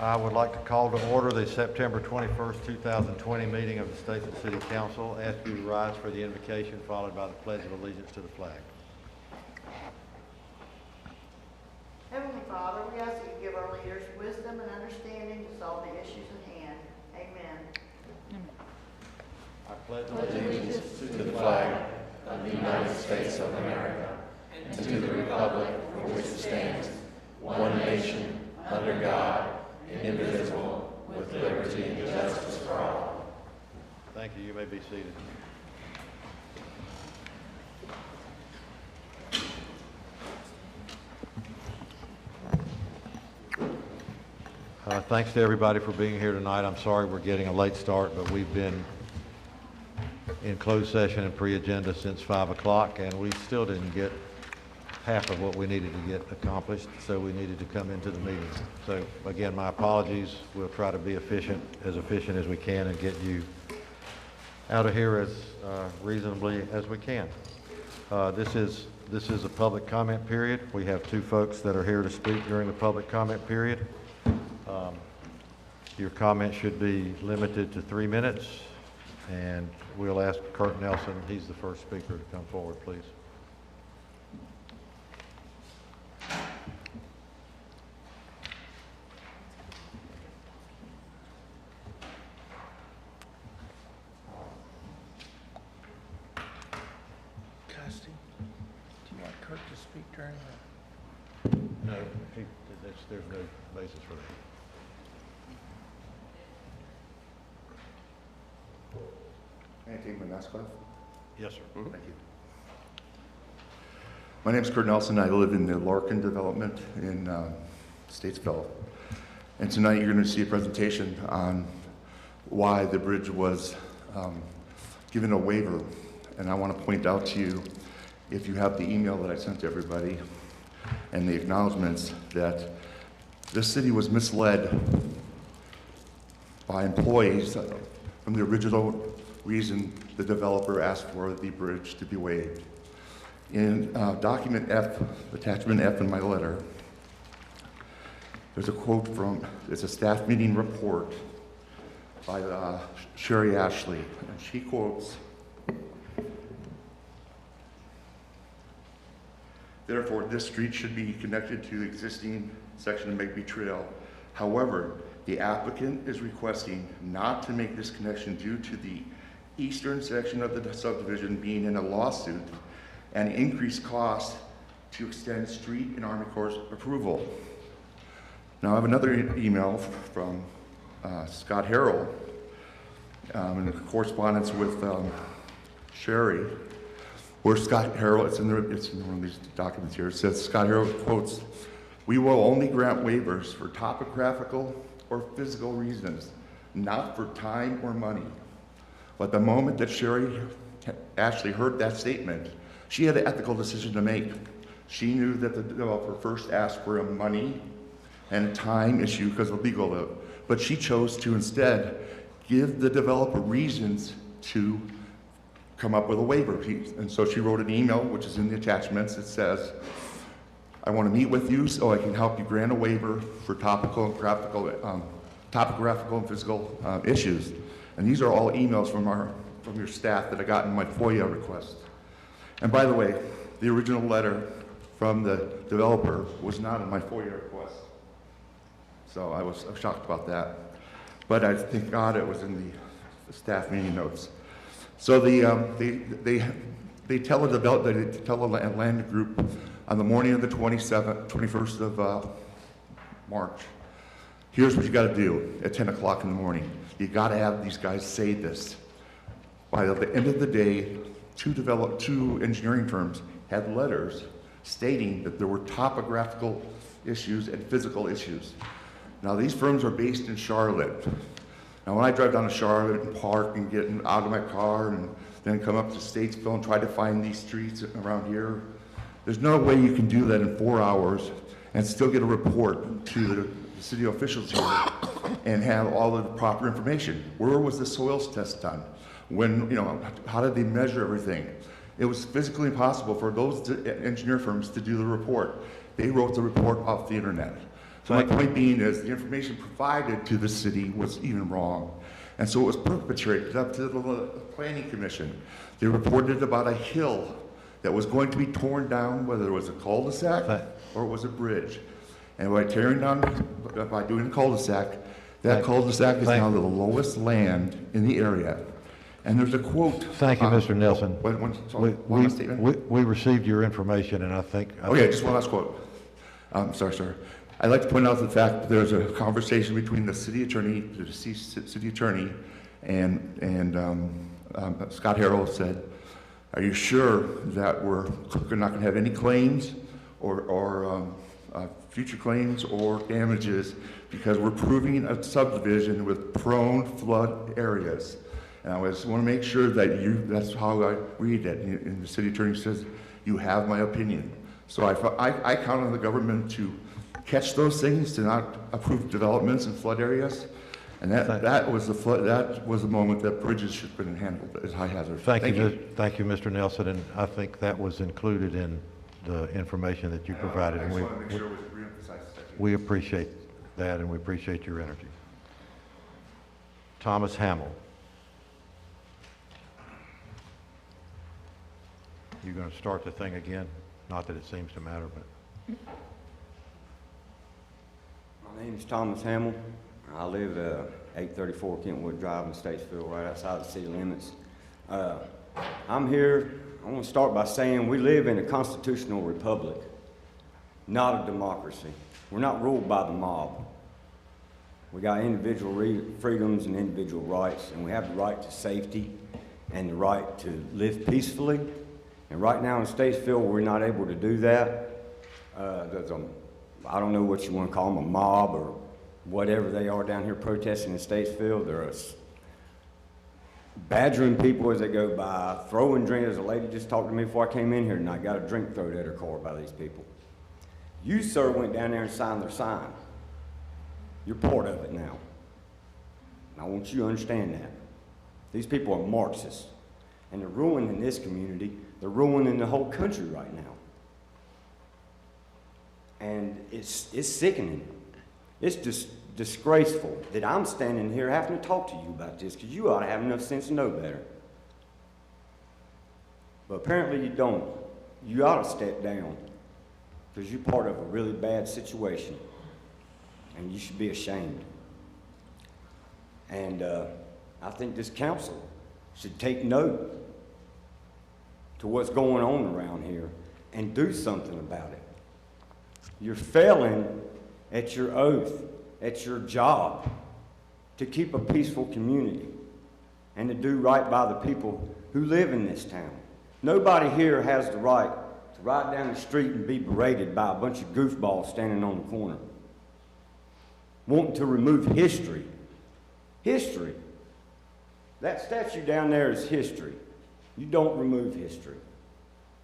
I would like to call to order the September 21st, 2020 meeting of the Statesville City Council. Ask you to rise for the invocation, followed by the Pledge of Allegiance to the flag. Heavenly Father, we ask that you give our leaders wisdom and understanding to solve the issues at hand. Amen. I pledge Allegiance to the flag of the United States of America and to the republic for which it stands, one nation, under God, indivisible, with liberty and justice for all. Thank you. You may be seated. Thanks to everybody for being here tonight. I'm sorry we're getting a late start, but we've been in closed session and pre-agenda since 5 o'clock, and we still didn't get half of what we needed to get accomplished, so we needed to come into the meeting. So again, my apologies. We'll try to be efficient as we can and get you out of here as reasonably as we can. This is a public comment period. We have two folks that are here to speak during the public comment period. Your comment should be limited to 3 minutes, and we'll ask Kurt Nelson, he's the first speaker, to come forward, please. Kirsty, do you want Kurt to speak during that? No, there's no basis for that. Can I take my mask off? Yes, sir. Thank you. My name is Kurt Nelson. I live in the Larkin development in Statesville. And tonight you're going to see a presentation on why the bridge was given a waiver. And I want to point out to you, if you have the email that I sent to everybody and the acknowledgments, that this city was misled by employees from the original reason the developer asked for the bridge to be waived. In document F, attachment F in my letter, there's a quote from, it's a staff meeting report by Sherry Ashley, and she quotes, "Therefore, this street should be connected to the existing section of Megby Trail. However, the applicant is requesting not to make this connection due to the eastern section of the subdivision being in a lawsuit and increased cost to extend street and Army Corps approval." Now I have another email from Scott Harrell in correspondence with Sherry, where Scott Harrell, it's in one of these documents here, it says, Scott Harrell quotes, "We will only grant waivers for topographical or physical reasons, not for time or money." But the moment that Sherry actually heard that statement, she had an ethical decision to make. She knew that the developer first asked for a money and a time issue because of legal, but she chose to instead give the developer reasons to come up with a waiver. And so she wrote an email, which is in the attachments. It says, "I want to meet with you so I can help you grant a waiver for topographical and physical issues." And these are all emails from your staff that I got in my FOIA request. And by the way, the original letter from the developer was not in my FOIA request. So I was shocked about that. But I thank God it was in the staff meeting notes. So they tell a land group on the morning of the 21st of March, here's what you got to do at 10 o'clock in the morning. You got to have these guys say this. By the end of the day, two engineering firms had letters stating that there were topographical issues and physical issues. Now these firms are based in Charlotte. Now when I drive down to Charlotte and park and get out of my car and then come up to Statesville and try to find these streets around here, there's no way you can do that in 4 hours and still get a report to the city officials here and have all of the proper information. Where was the soils test done? When, how did they measure everything? It was physically impossible for those engineer firms to do the report. They wrote the report off the internet. So my Thank you. point being is the information provided to the city was even wrong. And so it was perpetrated up to the planning commission. They reported about a hill that was going to be torn down, whether it was a cul-de-sac or it was a bridge. And by tearing down, by doing a cul-de-sac, that cul-de-sac is now the lowest land in the area. And there's a quote. Thank you, Mr. Nelson. One last statement. We received your information, and I think. Okay, just one last quote. Sorry, sir. I'd like to point out the fact that there's a conversation between the city attorney, the deceased city attorney, and Scott Harrell said, "Are you sure that we're not going to have any claims or future claims or damages because we're proving a subdivision with prone flood areas?" And I just want to make sure that that's how I read it. And the city attorney says, "You have my opinion." So I count on the government to catch those things, to not approve developments in flood areas. And that was the moment that bridges should have been handled as high hazard. Thank you, Mr. Nelson, and I think that was included in the information that you provided. I And just want to make sure it was reemphasized. we appreciate that, and we appreciate your energy. Thomas Hamill. You're going to start the thing again? Not that it seems to matter, but. My name is Thomas Hamill. I live at 834 Kentwood Drive in Statesville, right outside the city limits. I'm here, I want to start by saying we live in a constitutional republic, not a democracy. We're not ruled by the mob. We got individual freedoms and individual rights, and we have the right to safety and the right to live peacefully. And right now in Statesville, we're not able to do that. There's I don't know what you want to call them, a mob or whatever they are down here protesting in Statesville. They're badgering people as they go by, throwing drinks. A lady just talked to me before I came in here, and I got a drink thrown at her car by these people. You, sir, went down there and signed their sign. You're part of it now. And I want you to understand that. These people are Marxists, and they're ruining this community. They're ruining the whole country right now. And it's sickening. It's just disgraceful that I'm standing here having to talk to you about this, because you ought to have enough sense to know better. But apparently you don't. You ought to step down, because you're part of a really bad situation, and you should be ashamed. And I think this council should take note to what's going on around here and do something about it. You're failing at your oath, at your job, to keep a peaceful community and to do right by the people who live in this town. Nobody here has the right to ride down the street and be berated by a bunch of goofballs standing on the corner, wanting to remove history. History. That statue down there is history. You don't remove history.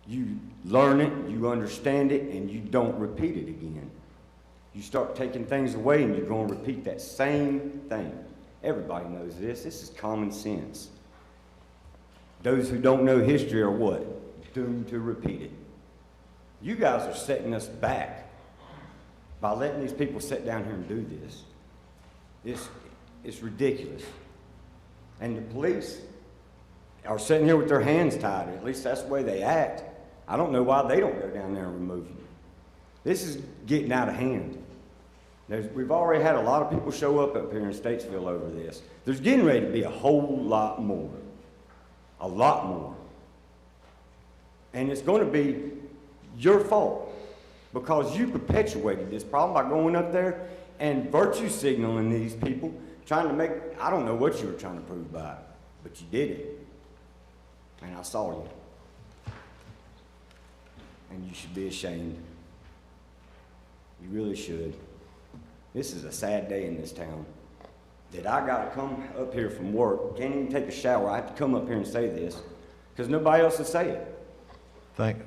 You learn it, you understand it, and you don't repeat it again. You start taking things away and you're going to repeat that same thing. Everybody knows this. This is common sense. Those who don't know history are what? Doomed to repeat it. You guys are setting us back by letting these people sit down here and do this. It's ridiculous. And the police are sitting here with their hands tied. At least that's the way they act. I don't know why they don't go down there and remove them. This is getting out of hand. We've already had a lot of people show up here in Statesville over this. There's getting ready to be a whole lot more. A lot more. And it's going to be your fault, because you perpetuated this problem by going up there and virtue signaling these people, trying to make, I don't know what you were trying to prove by it, but you did it. And I saw you. And you should be ashamed. You really should. This is a sad day in this town. That I got to come up here from work, can't even take a shower. I have to come up here and say this, because nobody else will say it.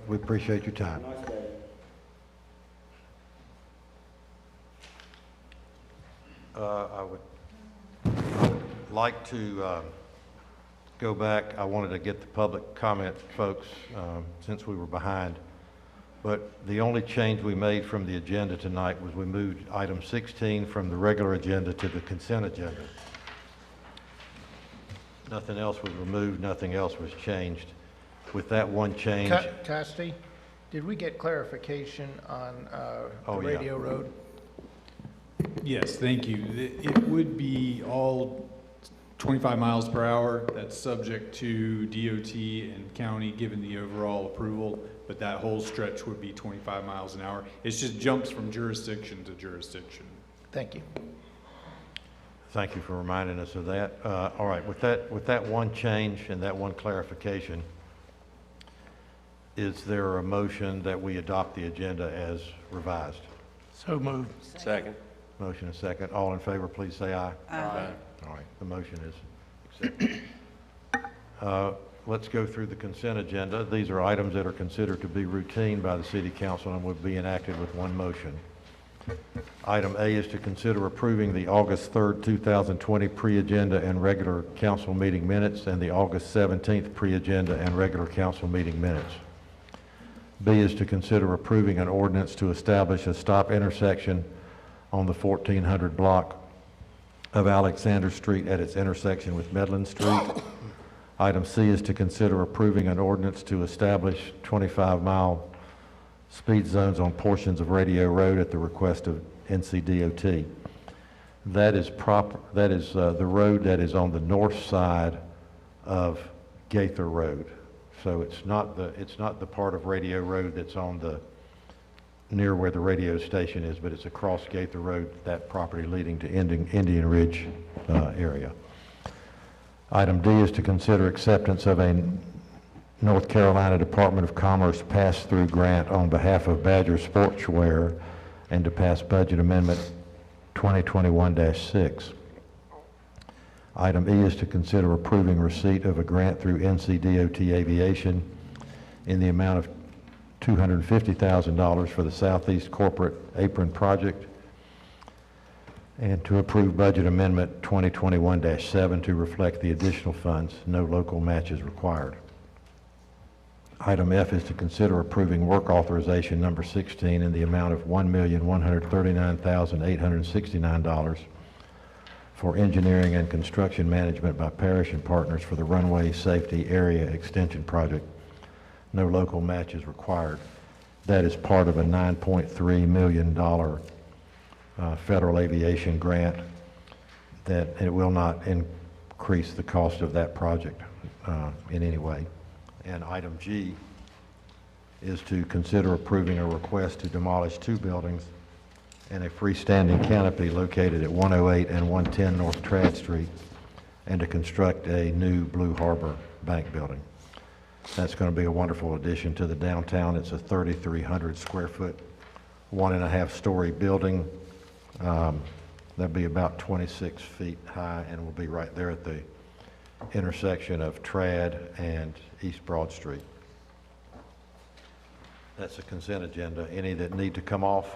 We appreciate your time. Nice day. I would like to go back. I wanted to get the public comment, folks, since we were behind. But the only change we made from the agenda tonight was we moved item 16 from the regular agenda to the consent agenda. Nothing else was removed, nothing else was changed. With that one change, Casti, did we get clarification on the Oh, yeah. Radio Road? Yes, thank you. It would be all 25 miles per hour. That's subject to DOT and county given the overall approval, but that whole stretch would be 25 miles an hour. It just jumps from jurisdiction to jurisdiction. Thank you. thank you for reminding us of that. All right, with that one change and that one clarification, is there a motion that we adopt the agenda as revised? So moved. Second. Motion and second. All in favor, please say aye. Aye. All right, the motion is accepted. Let's go through the consent agenda. These are items that are considered to be routine by the City Council and would be enacted with one motion. Item A is to consider approving the August 3rd, 2020 pre-agenda and regular council meeting minutes and the August 17th pre-agenda and regular council meeting minutes. B is to consider approving an ordinance to establish a stop intersection on the 1400 block of Alexander Street at its intersection with Medlin Street. Item C is to consider approving an ordinance to establish 25-mile speed zones on portions of Radio Road at the request of NCDOT. That is the road that is on the north side of Gaither Road. So it's not the part of Radio Road that's on the near where the radio station is, but it's across Gaither Road, that property leading to Indian Ridge area. Item D is to consider acceptance of a North Carolina Department of Commerce pass-through grant on behalf of Badger Sportswear and to pass Budget Amendment 2021-6. Item E is to consider approving receipt of a grant through NCDOT Aviation in the amount of $250,000 for the Southeast Corporate Apron Project and to approve Budget Amendment 2021-7 to reflect the additional funds. No local matches required. Item F is to consider approving work authorization number 16 in the amount of $1,139,869 for engineering and construction management by Parrish and Partners for the Runway Safety Area Extension Project. No local matches required. That is part of a $9.3 million federal aviation grant that it will not increase the cost of that project in any way. And item G is to consider approving a request to demolish 2 buildings and a freestanding canopy located at 108 and 110 North Trad Street and to construct a new Blue Harbor Bank building. That's going to be a wonderful addition to the downtown. It's a 3,300 square foot, 1.5-story building. That'll be about 26 feet high and will be right there at the intersection of Trad and East Broad Street. That's a consent agenda. Any that need to come off?